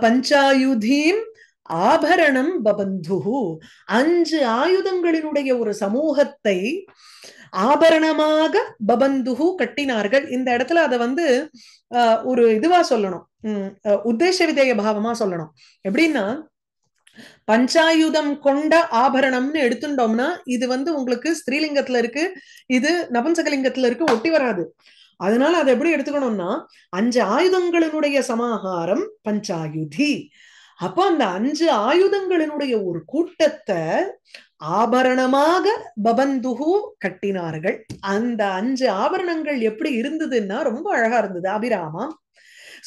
பஞ்சாயுதீம் ஆபரணம் பபந்துஹு, 5 ஆயுதங்களினுடைய ஒரு சமூகத்தை ஆபரணமாக பபந்துஹு கட்டினார்கள். இந்த இடத்துல அதை வந்து ஒரு இதுவா சொல்லணும், உத்தேச விதேய பாவமா சொல்லணும். எப்படின்னா, பஞ்சாயுதம் கொண்ட ஆபரணம்னு எடுத்துட்டோம்னா இது வந்து உங்களுக்கு ஸ்திரீலிங்கத்துல இருக்கு, இது நபும்சகலிங்கத்துல இருக்கு, ஒட்டி வராது. அதனால அதை எப்படி எடுத்துக்கணும்னா, 5 ஆயுதங்களினுடைய சமாகாரம் பஞ்சாயுதி. அப்போ அந்த 5 ஆயுதங்களினுடைய ஒரு கூட்டத்தை ஆபரணமாக பபந்துகு கட்டினார்கள். அந்த 5 ஆபரணங்கள் எப்படி இருந்ததுன்னா ரொம்ப அழகா இருந்தது. அபிராமா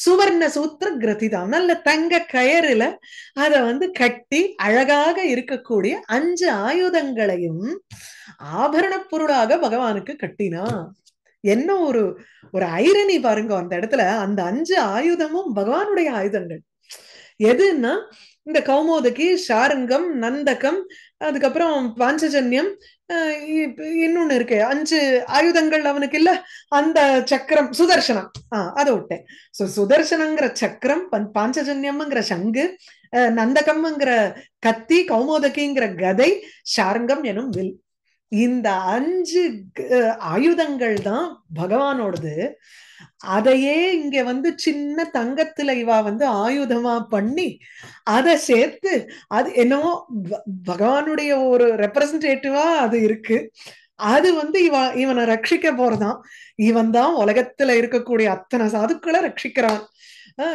சுவர்ண சூத்திர கிரதிதான், நல்ல தங்க கயறுல அத வந்து கட்டி அழகாக இருக்கக்கூடிய 5 ஆயுதங்களையும் ஆபரண பொருளாக பகவானுக்கு கட்டினா. என்ன ஒரு ஒரு ஐரணி பாருங்க அந்த இடத்துல. அந்த 5 ஆயுதமும் பகவானுடைய ஆயுதங்கள். எதுன்னா, இந்த கௌமோதகி, சாரங்கம், நந்தகம், அதுக்கப்புறம் பாஞ்சஜன்யம், இன்னொன்னு இருக்கு 5 ஆயுதங்கள் அவனுக்கு இல்ல, அந்த சக்கரம் சுதர்சனம், அதை விட்டேன். சுதர்சனங்கிற சக்கரம், பாஞ்சஜன்யம்ங்கிற சங்கு, நந்தகம்ங்கிற கத்தி, கௌமோதகிங்கிற கதை, சாரங்கம் எனும் வில். இந்த 5 ஆயுதங்கள் தான் பகவானோடது. அதையே இங்க வந்து சின்ன தங்கத்துல இவா வந்து ஆயுதமா பண்ணி அதை சேர்த்து, அது என்னவோ பகவானுடைய ஒரு ரெப்ரசன்டேட்டிவா அது இருக்கு. அது வந்து இவனை ரட்சிக்க போறதான். இவன் தான் உலகத்துல இருக்கக்கூடிய அத்தனை சாதுக்களை ரட்சிக்கிறான்.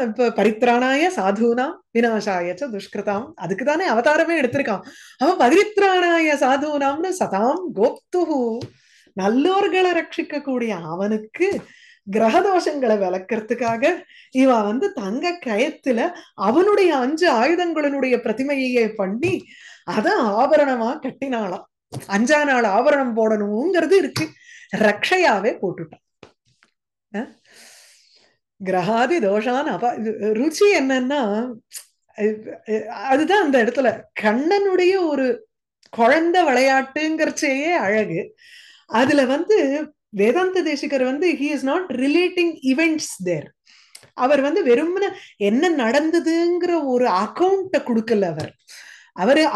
இப்ப பரித்ராணாய சாதுனா விநாசாயச்ச துஷ்கிருதாம், அதுக்குதானே அவதாரமே எடுத்திருக்கான். அவன் பரித்ராணாய சாதுனாம்னு சதாம் கோப்துஹு, நல்லோர்களை ரட்சிக்க கூடிய அவனுக்கு கிரகதோஷங்களை விளக்கிறதுக்காக இவ வந்து தங்க கயத்துல அவனுடைய 5 ஆயுதங்களினுடைய பிரதிமையே பண்ணி அத ஆபரணமா கட்டினாளாம். 5ஆம் நாள் ஆபரணம் போடணுங்கிறது இருக்கு, ரக்ஷையாவே போட்டுட்டான். கிரகாதி தோஷான் ருச்சி என்னன்னா, அதுதான் அந்த இடத்துல கண்ணனுடைய ஒரு குழந்தை விளையாட்டுங்கிறச்சேயே அழகு. அதுல வந்து வேதாந்த தேசிகர் வந்து he is not relating events there. அவர் வந்து வெறும்ன என்ன நடந்ததுங்கிற ஒரு அக்கௌண்ட கொடுக்கல.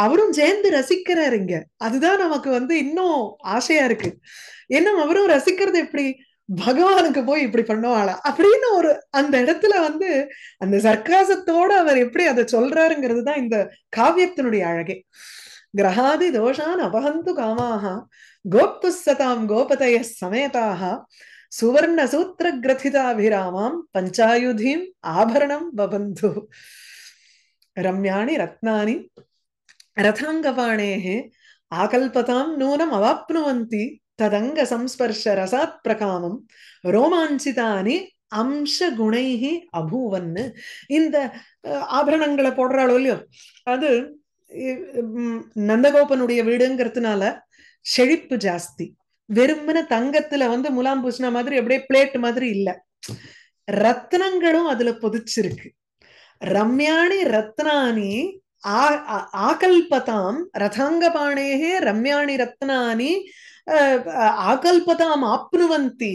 அவரும் சேர்ந்து ரசிக்கிறாரு இங்க. அதுதான் நமக்கு வந்து இன்னும் ஆசையா இருக்கு. என்ன அவரும் ரசிக்கிறது எப்படி, பகவானுக்கு போய் இப்படி பண்ணுவாளா அப்படின்னு ஒரு அந்த இடத்துல வந்து அந்த சர்க்காசத்தோட அவர் எப்படி அதை சொல்றாருங்கிறது தான் இந்த காவியத்தினுடைய அழகே. கிரகாதி தோஷான் அபகந்து காமாக கோப்து சதாம் கோபதய சமேதாக சுவர்ண சூத்திர கிரதிதாபிராமாம் பஞ்சாயுதீம் ஆபரணம் பபந்து ரம்யாணி ரத்னானி ரதாங்கபாணேஹ ஆகல்பதாம் நூனம் அவாப்னுவந்தி ததங்க சம்ஸ்பர்ஷ ரசாத் பிரகாமம் ரோமாஞ்சிதானி அம்ச குணைஹி அபூவன்னு. இந்த ஆபரணங்களை போடுறாளோ இல்லையோ, அது நந்தகோபனுடைய வீடுங்கிறதுனால செழிப்பு ஜாஸ்தி. வெறுமன தங்கத்துல வந்து முலாம் பூசின மாதிரி அப்படியே பிளேட் மாதிரி இல்ல, ரத்னங்களும் அதுல பொதிச்சிருக்கு. ரம்யாணி ரத்னானி ஆகல்பதாம் ரதாங்கபாணேஹே ரம்யாணி ரத்னானி ஆகல்பதாம் ஆப்னுவந்தி.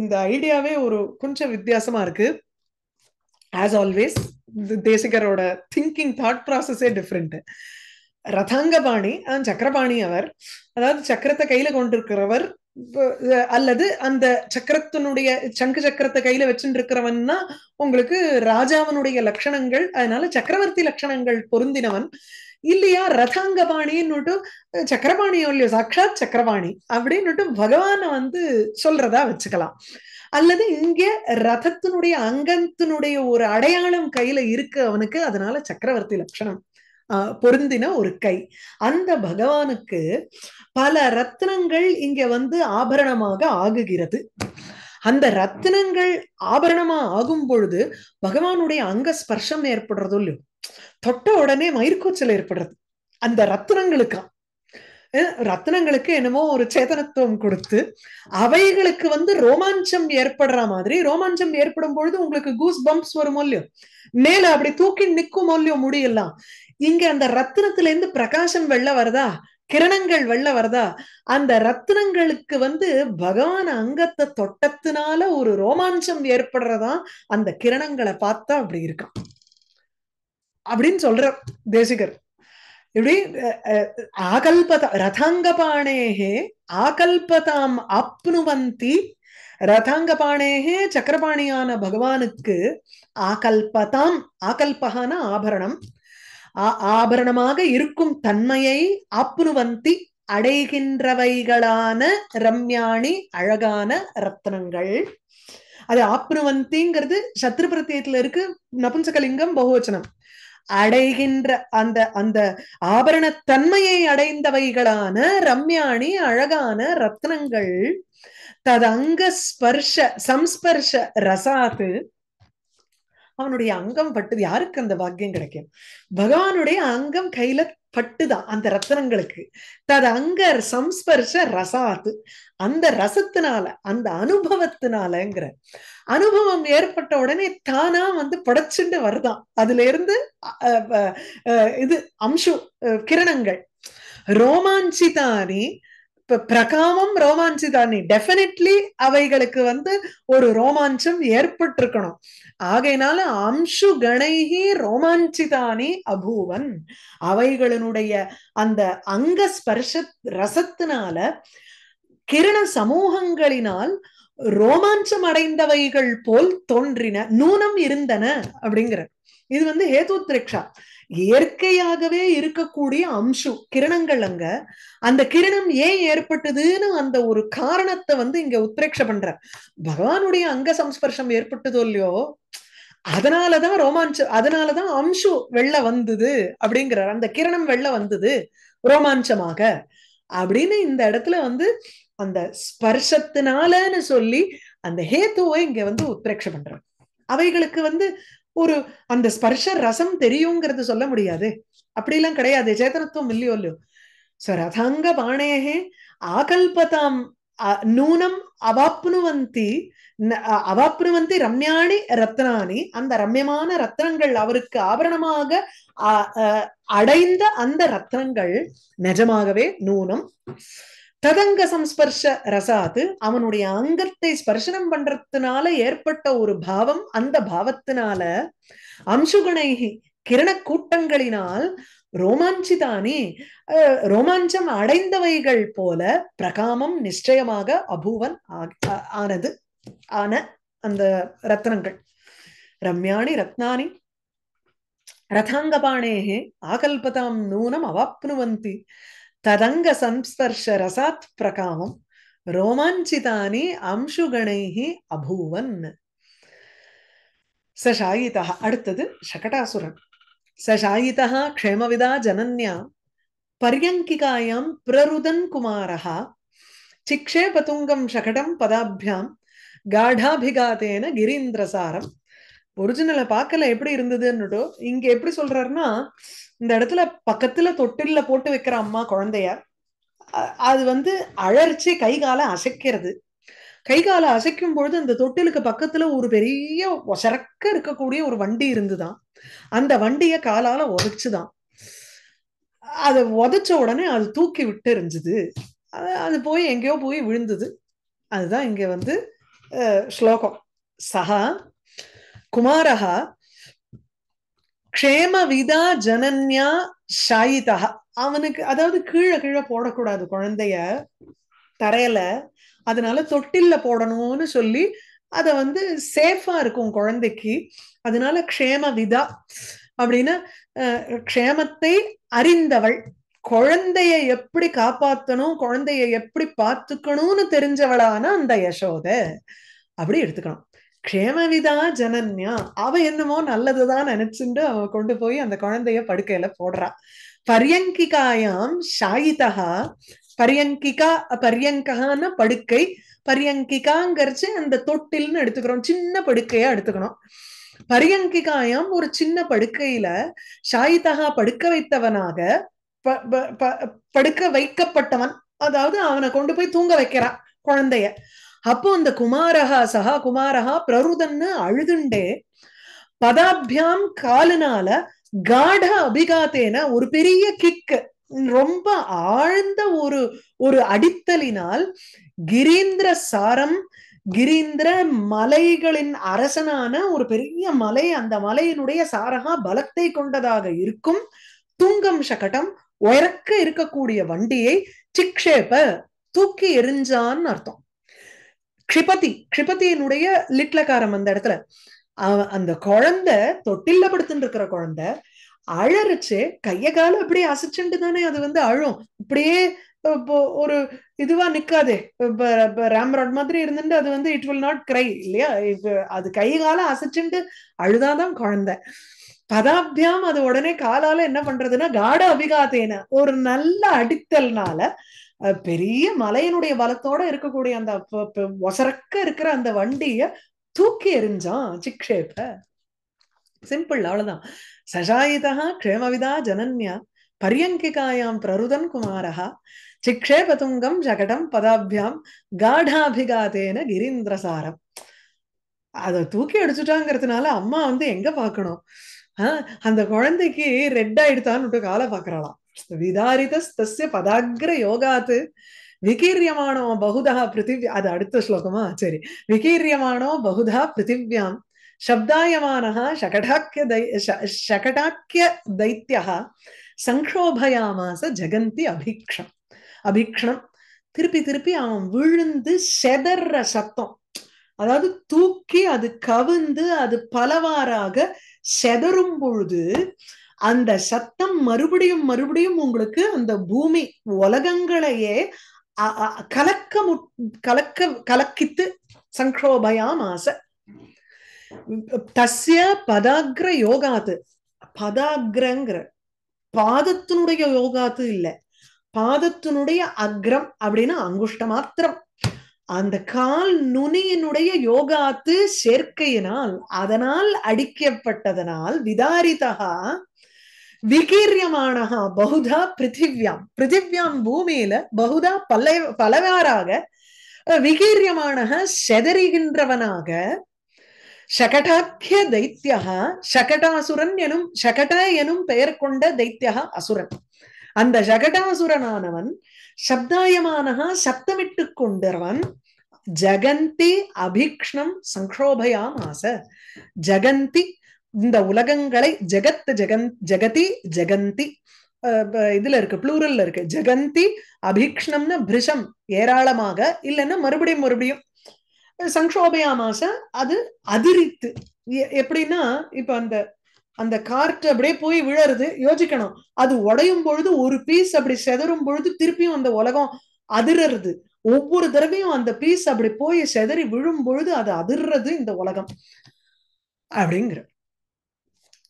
இந்த ஐடியாவே ஒரு கொஞ்சம் வித்தியாசமா இருக்கு. ஆஸ் ஆல்வேஸ் தேசிகரோட திங்கிங் தாட் ப்ராசஸே டிஃப்ரெண்ட். ரதாங்கபாணி சக்கரபாணி அவர், அதாவது சக்கரத்தை கையில கொண்டிருக்கிறவர், அல்லது அந்த சக்கரத்தினுடைய சங்கு சக்கரத்தை கையில வச்சுட்டு இருக்கிறவன்னா உங்களுக்கு ராஜாவனுடைய லட்சணங்கள், அதனால சக்கரவர்த்தி லட்சணங்கள் பொருந்தினவன் இல்லையா. ரதாங்கபாணின்னுட்டு சக்கரபாணியோ இல்லையோ, சாட்சாத் சக்கரபாணி அப்படின்னுட்டு பகவான வந்து சொல்றதா வச்சுக்கலாம். அல்லது இங்க ரதத்தினுடைய அங்கத்தினுடைய ஒரு அடையாளம் கையில இருக்கு அவனுக்கு, அதனால சக்கரவர்த்தி லட்சணம் பொருந்தின ஒரு கை. அந்த பகவானுக்கு பல ரத்னங்கள் இங்க வந்து ஆபரணமாக ஆகுகிறது. அந்த ரத்தினங்கள் ஆபரணமா ஆகும் பொழுது பகவானுடைய அங்க ஸ்பர்ஷம் ஏற்படுறதோ இல்லையோ, தொட்ட உடனே மயிர்கூச்சல் ஏற்படுறது அந்த ரத்தினங்களுக்கா. ரத்னங்களுக்கு என்னமோ ஒரு சேதனத்துவம் கொடுத்து அவைகளுக்கு வந்து ரோமாஞ்சம் ஏற்படுற மாதிரி, ரோமாஞ்சம் ஏற்படும் பொழுது உங்களுக்கு கூஸ் பம்ப்ஸ் வருமோ இல்லையோ, மேல அப்படி தூக்கி நிற்குமோ இல்லையோ முடியெல்லாம். இங்க அந்த ரத்தினத்துல இருந்து பிரகாசம் வெள்ள வருதா, கிரணங்கள் வெள்ள வருதா, அந்த ரத்தினங்களுக்கு வந்து பகவான் அங்கத்தை தொட்டத்தினால ஒரு ரோமாஞ்சம் ஏற்படுறதா அந்த கிரணங்களை பார்த்தா அப்படி இருக்கான் அப்படின்னு சொல்ற தேசிகர். இப்படி ஆகல்பத ரதாங்கபாணேகே ஆகல்பதாம் ஆப்னுவந்தி, ரதாங்கபாணேகே சக்கரபாணியான பகவானுக்கு ஆகல்பதாம், ஆகல்பகான ஆபரணம், ஆபரணமாக இருக்கும் தன்மையை ஆப்னுவந்தி அடைகின்றவைகளான ரம்யாணி அழகான ரத்னங்கள். அது ஆப்னுவந்திங்கிறது சத்ரு பிரத்யத்துல இருக்கு, நபும்சகலிங்கம் பகுவச்சனம். அடைகின்ற அந்த அந்த ஆபரணத்தன்மையை அடைந்தவைகளான ரம்யாணி அழகான ரத்னங்கள், ததங்க ஸ்பர்ஷ சம்ஸ்பர்ஷ ரசாத்து, அவனுடைய அங்கம் பட்டுது. யாருக்கு அந்த பாக்கியம் கிடைக்கும்? பகவானுடைய அங்கம் கையில பட்டுதான் அந்த ரத்னங்களுக்கு. தது அங்க சம்ஸ்பர்ஷ ரசாத்து, அந்த ரசத்தினால அந்த அனுபவத்தினாலங்கிற அனுபவம் ஏற்பட்ட உடனே தானா வந்து படைச்சுண்டு வருதான். அதுல இருந்து இது அம்சு கிரணங்கள் ரோமாஞ்சிதானி, பிரகாமம் ரோமாஞ்சிதானி, டெஃபினெட்லி அவைகளுக்கு வந்து ஒரு ரோமாஞ்சம் ஏற்பட்டிருக்கணும். ஆகையினால அம்சு கணைகி ரோமாஞ்சிதானி அபூவன், அவைகளினுடைய அந்த அங்க ஸ்பர்ஷ ரசத்தினால கிரண சமூகங்களினால் ரோமாஞ்சம் அடைந்தவைகள் போல் தோன்றின, நூனம் இருந்தன அப்படிங்கிற. இது வந்து ஹேதுத்ரிக்ஷா, இயற்கையாகவே இருக்கக்கூடிய அம்சு கிரணங்கள். அங்க அந்த கிரணம் ஏன் ஏற்பட்டதுன்னு அந்த ஒரு காரணத்தை வந்து இங்க உத்ரேட்ச பண்ற. பகவானுடைய அங்க சம்ஸ்பர்ஷம் ஏற்பட்டதோ இல்லையோ, அதனாலதான் ரோமாஞ்சம், அதனாலதான் அம்சு வெள்ள வந்தது அப்படிங்கிறார். அந்த கிரணம் வெள்ள வந்தது ரோமாஞ்சமாக அப்படின்னு இந்த இடத்துல வந்து அந்த ஸ்பர்ஷத்தினாலன்னு சொல்லி அந்த ஹேத்துவை இங்க வந்து உத்ரேட்ச பண்றார். அவைகளுக்கு வந்து ஒரு அந்த ஸ்பர்ஷ ரசம் தெரியுங்கிறது சொல்ல முடியாது, அப்படிலாம் கிடையாது, சேதனத்துவம் இல்லையோ இல்லையோ. ரதாங்க பாணேகே ஆகல்பதாம் நூனம் அவாப்னுவந்தி, அவாப்னுவந்தி ரம்யாணி ரத்னானி, அந்த ரம்யமான ரத்னங்கள் அவருக்கு ஆபரணமாக அடைந்த அந்த ரத்னங்கள் நிஜமாகவே நூனம். ததங்க சம்ஸ்பர்ஷ ரசாத்து, அவனுடைய அங்கத்தை ஸ்பர்சனம் பண்றதுனால ஏற்பட்ட ஒரு பாவம், அந்த பாவத்தினால அம்சுகணைகி கிரண கூட்டங்களினால் ரோமாஞ்சிதானி ரோமாஞ்சம் அடைந்தவைகள் போல பிரகாமம் நிச்சயமாக அபூவன் ஆனது ஆன அந்த ரத்னங்கள். ரம்யாணி ரத்னானி ரதாங்கபாணேகே ஆகல்பதாம் நூனம் அவாப்னுவந்தி ததங்க சம்ஸ்பர்ஷ ரசாத் பிரகாமம் ரோமாஞ்சிதானி அம்சுகணைஹி அபூவன். சசாயிதா, அடுத்தது சகடாசுரன். சசாயிதா க்ஷேமவிதா ஜனன்யா பர்யங்கிகாயாம் பிரருதன் குமாரஹா சிக்ஷேபதுங்கம் சகடம் பதாபியாம் காடாபிகாதேன கிரீந்திரசாரம். ஒரிஜினலை பார்க்கல எப்படி இருந்ததுன்னுட்டோ, இங்க எப்படி சொல்றாருன்னா, இந்த இடத்துல பக்கத்துல தொட்டில்ல போட்டு வைக்கிற அம்மா குழந்தைய, அது வந்து அழற்சி கை காலை அசைக்கிறது. கை காலை அசைக்கும் பொழுது அந்த தொட்டிலுக்கு பக்கத்துல ஒரு பெரிய ஒசரக்க இருக்கக்கூடிய ஒரு வண்டி இருந்துதான். அந்த வண்டிய காலால உதைச்சுதான். அதை உதைச்ச உடனே அது தூக்கி விட்டு எரிஞ்சுது. அது போய் எங்கேயோ போய் விழுந்தது. அதுதான் இங்க வந்து ஸ்லோகம். சஹா குமாரஹா க்ஷேமவிதா ஜனன்யா ஷாயிதா. அவனுக்கு அதாவது கீழே கீழே போடக்கூடாது குழந்தைய தரையில, அதனால தொட்டில்ல போடணும்னு சொல்லி அத வந்து சேஃபா இருக்கும் குழந்தைக்கு. அதனால க்ஷேமவிதா அப்படின்னா க்ஷேமத்தை அறிந்தவள், குழந்தைய எப்படி காப்பாத்தணும், குழந்தைய எப்படி பார்த்துக்கணும்னு தெரிஞ்சவளான அந்த யசோத அப்படி எடுத்துக்கணும். க்ஷேமவிதா ஜனன்யா, அவ என்னமோ நல்லதுதான் நினைச்சுட்டு அவ கொண்டு போய் அந்த குழந்தைய படுக்கையில போடுறா. பரியங்கிகாயாம் ஷாயிதா. பரியங்கிகா, பரியங்ககான படுக்கை, பரியங்கிகாங்கிறச்சு அந்த தொட்டில்னு எடுத்துக்கிறோம், சின்ன படுக்கையா எடுத்துக்கணும். பரியங்கிகாயாம் ஒரு சின்ன படுக்கையில ஷாயிதா படுக்க வைத்தவனாக, படுக்க வைக்கப்பட்டவன், அதாவது அவனை கொண்டு போய் தூங்க வைக்கிறான் குழந்தைய. அப்போ அந்த குமாரஹா சஹா குமாரஹா பிரருதன்னு அழுதுண்டே பதாபியாம் காலினால காட அபிகாத்தேன ஒரு பெரிய கிக்கு, ரொம்ப ஆழ்ந்த ஒரு ஒரு அடித்தலினால் கிரீந்திர சாரம், கிரீந்திர மலைகளின் அரசனான ஒரு பெரிய மலை, அந்த மலையினுடைய சாரகா பலத்தை கொண்டதாக இருக்கும் துங்கம் சகடம் உயரக்க இருக்கக்கூடிய வண்டியை சிக்ஷேப தூக்கி எரிஞ்சான்னு அர்த்தம். க்ஷிபதி, க்ஷிபதியினுடைய லிட்லகாரம் அந்த இடத்துல. அந்த குழந்தை தொட்டில்ல படுத்துட்டு இருக்கிற குழந்தை அழறிச்சு கைய கால அப்படியே அசைச்சுட்டு தானே அது வந்து அழும். இப்படியே ஒரு இதுவா நிக்காதே, ராம்ராட் மாதிரி இருந்துட்டு அது வந்து இட் வில் நாட் கிரை இல்லையா. இப்ப அது கை கால அசைச்சுட்டு அழுதாதான் குழந்தை. பதாபியாம் அது உடனே காலால என்ன பண்றதுன்னா காட அபிகாத்தேன ஒரு நல்ல அடித்தல்னால பெரிய மலையினுடைய பலத்தோட இருக்கக்கூடிய அந்த ஒசரக்க இருக்கிற அந்த வண்டிய தூக்கி எறிஞ்சான் சிக்ஷேப. சிம்பிள், அவ்வளவுதான். சசாயிதா க்ஷேமவிதா ஜனன்யா பரியங்கிகாயாம் பிரருதன் குமாரஹா சிக்ஷேபதுங்கம் ஜகடம் பதாபியாம் காடாபிகாதேன கிரீந்திரசாரம். அதை தூக்கி அடிச்சுட்டாங்கிறதுனால அம்மா வந்து எங்க பாக்கணும், அந்த குழந்தைக்கு ரெட் ஆயிடுத்தான்னு காலை பாக்குறாளாம். விதாரிதஸ்தஸ்ய பதாக்ர யோகாத்து விகீரியமானோ பகுதா பிருத்திவி, அது அடுத்த ஸ்லோகமா, சரி. விகீரியமானோ பகுதா பிருத்திவியாம் சப்தாயமானः शकटाक्य दैत्यः சங்கோபயாமாச ஜெகந்தி அபீக்ஷம். அபீக்ஷணம் திருப்பி திருப்பி அவன் விழுந்து செதற சத்தம், அதாவது தூக்கி அது கவிந்து அது பலவாறாக செதறும் பொழுது அந்த சத்தம் மறுபடியும் மறுபடியும் உங்களுக்கு அந்த பூமி உலகங்களையே கலக்க கலக்க கலக்கித்து சங்கோபயாமாச. தஸ்ய பதாக்ர யோகாத்து, பதாக்ரங்கிற பாதத்தினுடைய யோகாத்து இல்ல, பாதத்தினுடைய அக்ரம் அப்படின்னா அங்குஷ்ட மாத்திரம், அந்த கால் நுனியினுடைய யோகாத்து சேர்க்கையினால் அதனால் அடிக்கப்பட்டதனால் விதாரிதா விகீரியமானஹா பகுதா பிருத்திவியாம், பிருத்திவியாம் பூமியில பகுதா பலவாறாக விகீரியமானஹ செதறுகின்றவனாக ஷகடாக்கிய தைத்தியா, ஷகடாசுரன் எனும் ஷகட எனும் பெயர் கொண்ட தைத்தியா அசுரன். அந்த ஷகடாசுரனானவன் சப்தாயமானஹா சப்தமிட்டு கொண்டவன் ஜகந்தி அபீக்ஷ்ணம் சங்கோபயாமாச. ஜகந்தி இந்த உலகங்களை, ஜெகத் ஜெகதி ஜெகந்தி இதுல இருக்கு, ப்ளூரல்ல இருக்கு. ஜெகந்தி அபீக்ஷ்ணம்னு பிரிஷம் ஏராளமாக, இல்லைன்னா மறுபடியும் மறுபடியும் சங்கோபயாமாச அது அதிரித்து. எப்படின்னா இப்ப அந்த அந்த காற்று அப்படியே போய் விழறது, யோசிக்கணும், அது உடையும் பொழுது ஒரு பீஸ் அப்படி செதறும் பொழுது திருப்பியும் அந்த உலகம் அதிர்றது. ஒவ்வொரு தடவையும் அந்த பீஸ் அப்படி போய் செதறி விழும் பொழுது அது அதிர்றது இந்த உலகம் அப்படிங்கிற.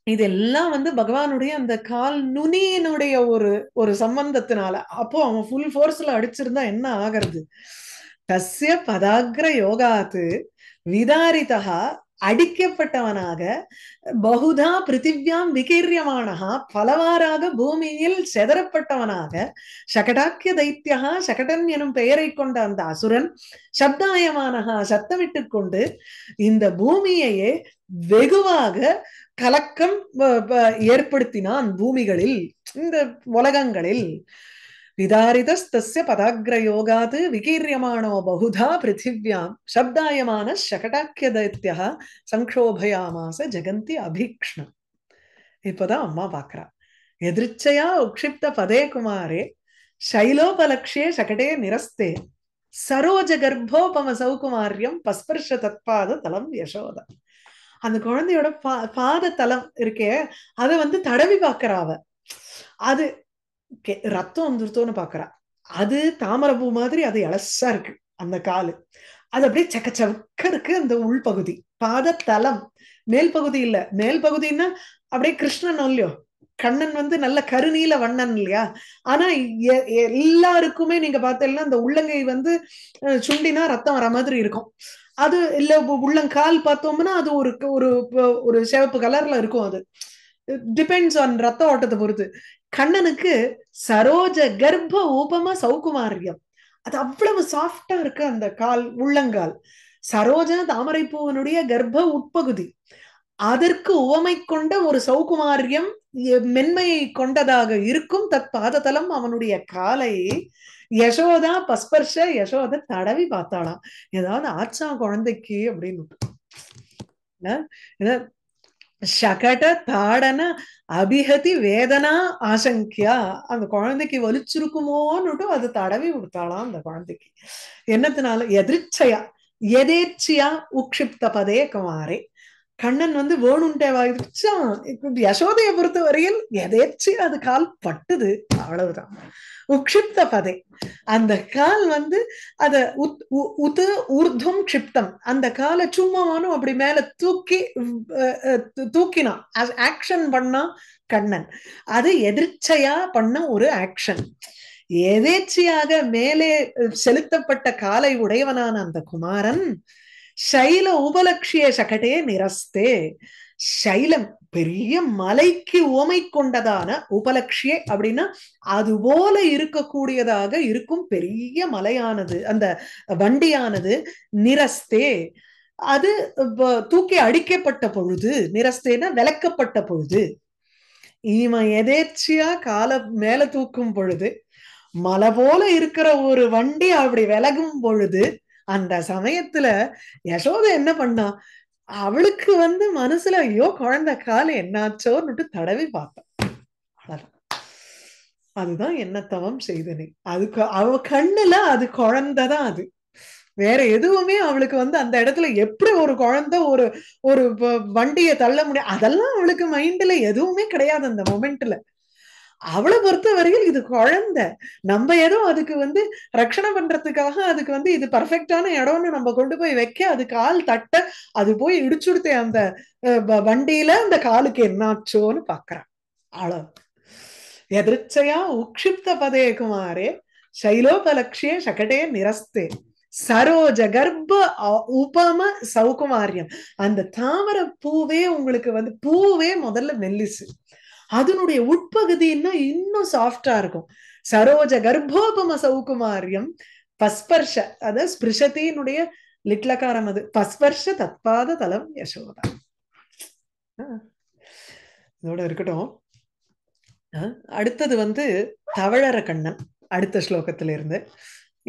இதெல்லாம் வந்து பகவானுடைய அந்த கால் நுனியினுடைய ஒரு ஒரு சம்பந்தத்தினால. அப்போ அவன் ஃபுல் ஃபோர்ஸ்ல அடிச்சிருந்தா என்ன ஆகிறது? தஸ்ய பதாக்ர யோகாத்து விதாரிதா அடிக்கப்பட்டவனாக பகுதா பிருத்திவியாம் விகீரியமானஹா பலவாறாக பூமியில் செதறப்பட்டவனாக ஷகடாக்கிய தைத்தியா ஷகடன் எனும் பெயரை கொண்ட அந்த அசுரன் சப்தாயமானஹா சத்தமிட்டு கொண்டு இந்த பூமியையே வெகுவாக கலக்கம் ஏற்படுத்தினான் பூமிகளில், இந்த உலகங்களில். விதாரிதஸ்தஸ்ய பதாக்ர யோகாத் விகீரியமானோ பகுதா பிருத்திவியாம் சப்தாயமான ஷகடாக்கிய தைத்யः சங்கோபயாமாச ஜெகந்தி அபீக்ஷ்ணம். இப்பதான் அம்மா பாக்குறா. எதிர்ச்சையா உக்ஷிப்த பதே குமாரே சைலோபலக்ஷே சகடே நிரஸ்தே சரோஜ கர்ப்போபம சௌகுமாரியம் பஸ்பர்ஷ தத்பாத தலம் யசோதா. அந்த குழந்தையோட பாத தலம் இருக்கே, அதை வந்து தடவி பாக்குறா அவ. அது ரத்தம் வந்துருத்தோன்னு பாக்குறா. அது தாமரப்பூ மாதிரி அது இலசா இருக்கு அந்த காலு. அது அப்படியே சக்க இருக்கு அந்த உள்பகுதி. பாத தலம், மேல் பகுதி இல்ல. மேல் பகுதின்னா அப்படியே கிருஷ்ணன் இல்லையோ, கண்ணன் வந்து நல்ல கருநீல வண்ணன் இல்லையா. ஆனா எல்லாருக்குமே நீங்க பார்த்தீங்கன்னா அந்த உள்ளங்கை வந்து சுண்டினா ரத்தம் வர மாதிரி இருக்கும். அது இல்ல உள்ளங்கால் பார்த்தோம்னா அது ஒரு ஒரு ஒரு சிவப்பு கலர்ல இருக்கும். அது டிபெண்ட்ஸ் ஆன் ரத்த ஓட்டத்தை பொறுத்து. கண்ணனுக்கு சரோஜ கர்ப்ப உபம சௌகுமாரியம், அது அவ்வளவு சாஃப்டா இருக்கு அந்த கால், உள்ளங்கால். சரோஜ தாமரைப்பூவனுடைய கர்ப்ப உட்பகுதி, அதற்கு உவமை கொண்ட ஒரு சௌகுமாரியம், மென்மையை கொண்டதாக இருக்கும் தத் பாததலம் அவனுடைய காலை யசோதா பஸ்பர்ஷ, யசோத தடவி பார்த்தாளாம். ஏதாவது ஆச்சா குழந்தைக்கு அப்படின்னு. சகட தாடன அபிஹதி வேதனா ஆசங்கியா, அந்த குழந்தைக்கு வலிச்சிருக்குமோன்னுட்டு அது தடவி கொடுத்தாளாம் அந்த குழந்தைக்கு. என்னத்தினால? எதிர்ச்சையா எதேச்சியா உக்ஷிப்த பதே குமாரே. கண்ணன் வந்து வேணுண்டே வாய்ச்சா. யசோதையை பொறுத்த வரையில் எதேச்சியா அது கால் பட்டுது, அவ்வளவுதான். உக்ஷிப்த பதே, அந்த கால் வந்து அத உத்து ஊர்தும் க்ஷிப்தம், அந்த காலை சும்மாவானும் அப்படி மேல தூக்கி தூக்கினா, ஆக்ஷன் பண்ணா கண்ணன். அது எதிர்ச்சையா பண்ண ஒரு ஆக்ஷன். எதேச்சியாக மேலே செலுத்தப்பட்ட காலை உடையவனான அந்த குமாரன் சைல உபலட்சிய சகடே நிரஸ்தே, சைலம் பெரிய மலைக்கு உவமை கொண்டதான உபலட்சிய அப்படின்னா அது போல இருக்கக்கூடியதாக இருக்கும் பெரிய மலையானது, அந்த வண்டியானது நிரஸ்தே, அது தூக்கி அடிக்கப்பட்ட பொழுது, நிரஸ்தேன விளக்கப்பட்ட பொழுது, இவன் எதேச்சியா கால மேல தூக்கும் பொழுது மலை போல இருக்கிற ஒரு வண்டி அப்படி விலகும் பொழுது, அந்த சமயத்துல யசோதை என்ன பண்ணா, அவளுக்கு வந்து மனசுல ஐயோ குழந்தை காலம் என்னாச்சோன்னுட்டு தடவி பார்த்தான். அதுதான் என்ன தவம் செய்தனே. அதுக்கு அவ கண்ணுல அது குழந்தைதான். அது வேற எதுவுமே அவளுக்கு வந்து அந்த இடத்துல எப்படி ஒரு குழந்தை ஒரு ஒரு வண்டியை தள்ள முடியும், அதெல்லாம் அவளுக்கு மைண்ட்ல எதுவுமே கிடையாது அந்த மொமெண்ட்ல. அவளை பொறுத்த வரையில் இது குழந்தை. நம்ம ஏதோ அதுக்கு வந்து ரட்சணை பண்றதுக்காக அதுக்கு வந்து இது பர்ஃபெக்டான இடம்னு நம்ம கொண்டு போய் வைக்க, அது கால் தட்ட அது போய் இடிச்சுடுத்தே அந்த வண்டியில அந்த காலுக்கு என்னாச்சோன்னு பாக்குறான். அவ்வளவு. எதிர்ச்சையா உக்ஷிப்த பதே குமாரே சைலோபலக்ஷே சகடே நிரஸ்தே சரோஜ கர்ப்ப உபம சௌகுமாரியம். அந்த தாமரை பூவே உங்களுக்கு வந்து பூவே முதல்ல மெல்லிசு, அதனுடைய உட்பகுதின்னா இன்னும் சாஃப்டா இருக்கும். சரோஜ கர்ப்போபம சௌகுமாரியம் பஸ்பர்ஷ, அத ஸ்பிருஷத்தினுடைய லிட்லகாரம், அது பஸ்பர்ஷ தத்பாத தலம் யசோதா. இதோட இருக்கட்டும். அடுத்தது வந்து தவழற கண்ணன் அடுத்த ஸ்லோகத்தில இருந்து.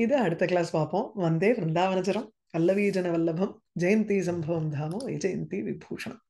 இது அடுத்த கிளாஸ் பார்ப்போம். வந்தே விருந்தாவனச்சரம் பல்லவீஜன வல்லபம் ஜெயந்தி சம்பவம் தாமோ ஜெயந்தி விபூஷணம்.